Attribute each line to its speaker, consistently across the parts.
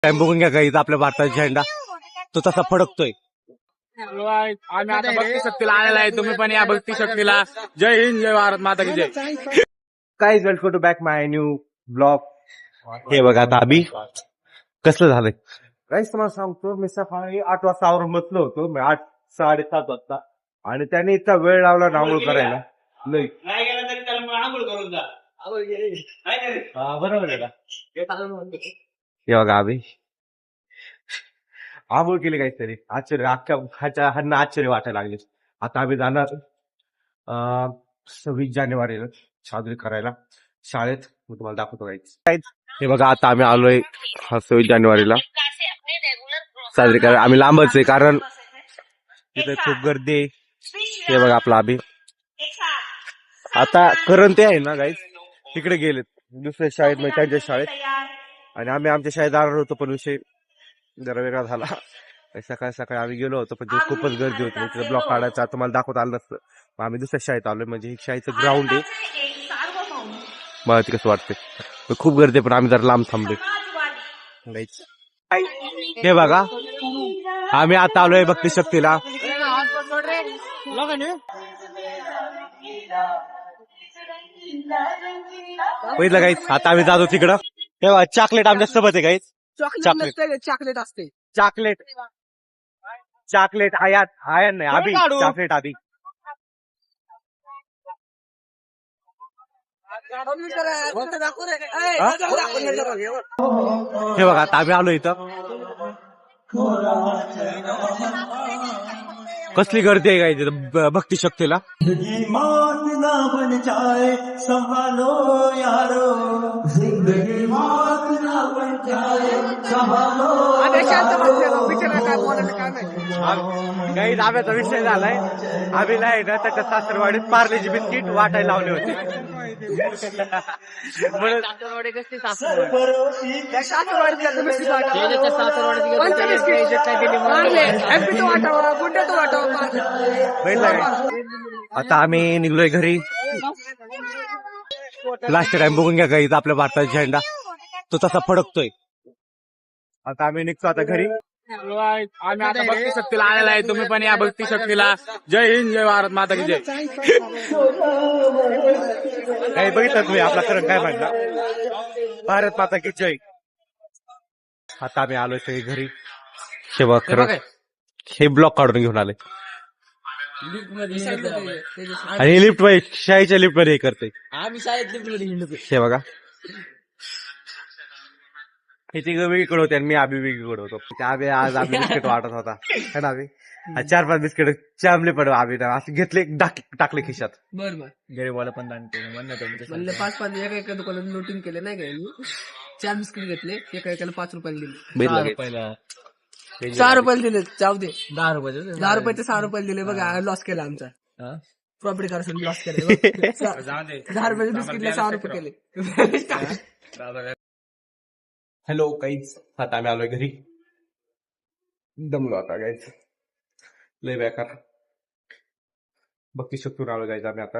Speaker 1: Time बघून घ्या काही आपल्या भारताचा झेंडा तो तसा फडकतोय.
Speaker 2: आम्ही आता भक्ती शक्तीला आलेला आहे. तुम्ही पण या भक्ती शक्तीला. जय हिंद, जय भारत माता की जय.
Speaker 1: काय welcome to back my new blog. हे बघा आता अभि कसलं झालंय काहीच तुम्हाला सांगतो. मी सकाळी 8 वाजता आवरून बसलो होतो. मी 8 7:30 वाजता आणि त्याने इतका वेळ लावला आंघोळ करायला. नाही गेला तरी त्याला आंघोळ करून जा. बरोबर आहे का? हे बघा अभि आंघोळ केली काहीतरी आश्चर्य अख्ख्या ह्यांना आश्चर्य वाटायला लागले. आता आम्ही जाणार 26 जानेवारीला साजरी करायला शाळेत. मी तुम्हाला दाखवतो काहीच. हे बघा आता आम्ही आलोय 26 जानेवारीला साजरी करायला. आम्ही लांबच आहे कारण तिथे खूप गर्दी आहे. हे बघा आपला अभि आता करण ते आहे ना गाईज तिकडे गेलेत दुसऱ्या शाळेत म्हणजे त्यांच्या शाळेत आणि आम्ही आमच्या शाळेत जाणार होतो पण विषय जरा वेगळा झाला. सकाळी सकाळी आम्ही गेलो होतो पण तिथे खूपच गर्दी होती. तिथे ब्लॉक काढायचा तुम्हाला दाखवता आलं नसतं. मग आम्ही दुसऱ्या शाळेत आलोय म्हणजे ही शाळेचं ग्राउंड आहे. मला ते कसं वाटतंय खूप गर्दी आहे पण आम्ही जरा लांब थांबलोय. हे बघा आम्ही आता आलोय भक्ती शक्तीला. पहिलं काहीच आता आम्ही जातो तिकडं. तेव्हा चॉकलेट आमच्या सोबत आहे काहीच.
Speaker 3: चॉकलेट असते.
Speaker 1: चॉकलेट चॉकलेट आयन नाही अभि चॉकलेट अभि. हे बघा आता आम्ही आलो इथं. कसली गर्दी आहे काय तिथं भक्ती शक्तीला. काही आंब्याचा विषय झालाय. आम्ही नाही ना त्याच्या सासरवाडीत पार्लेजी बिस्किट वाटायला लावले होते. आता आम्ही निघलोय घरी. लास्ट टाइम बघून घ्या काही आपल्या भारताचा झेंडा तो तसा फडकतोय. आता आम्ही निघतो आता घरी.
Speaker 2: आम्ही आता भक्ती शक्तीला आलेला आहे. तुम्ही पण या भक्ती शक्तीला. जय हिंद, जय भारत माता की जय.
Speaker 1: काही बघितलं तुम्ही आपला करण काय म्हणला भारत माता की जय. आता आम्ही आलोय सगळी घरी. हे बघ खरं हे ब्लॉक काढून घेऊन आले आणि लिफ्ट मध्ये शाळेच्या लिफ्ट मध्ये हे करते.
Speaker 3: आम्ही शाळेत लिफ्ट मध्ये
Speaker 1: हे बघा हे तिघ वेगळीकडे होते आणि मी आम्ही वेगळीकडे होतो. आम्ही आज आम्ही बिस्किट वाटत होता है ना. आम्ही 4-5 बिस्किट चांबले पडव आम्ही असं घेतले टाकले खिशात.
Speaker 3: बरोबर
Speaker 2: गरीबवाला पण दान केलं
Speaker 3: म्हणलं 5-5 एका दुकानात नोटिंग केले नाही का. 4 बिस्किट घेतले एका 5 रुपयाला दिले. 6 रुपयाला दिले. जाऊ दे 10 रुपये ते 6 रुपयाला दिले. बघा लॉस केला आमचा. प्रॉपर्टी कार्ड लॉस केला. 10 रुपयाचे बिस्किटला 6 रुपये केले.
Speaker 1: हॅलो काहीच आता आम्ही आलोय घरी. दमलो आता गाईच लय बेकार. भक्ती शक्तीवर आलो गाईज आम्ही आता.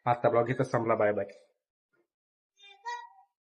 Speaker 1: आजचा ब्लॉग इथं संपला. Bye bye.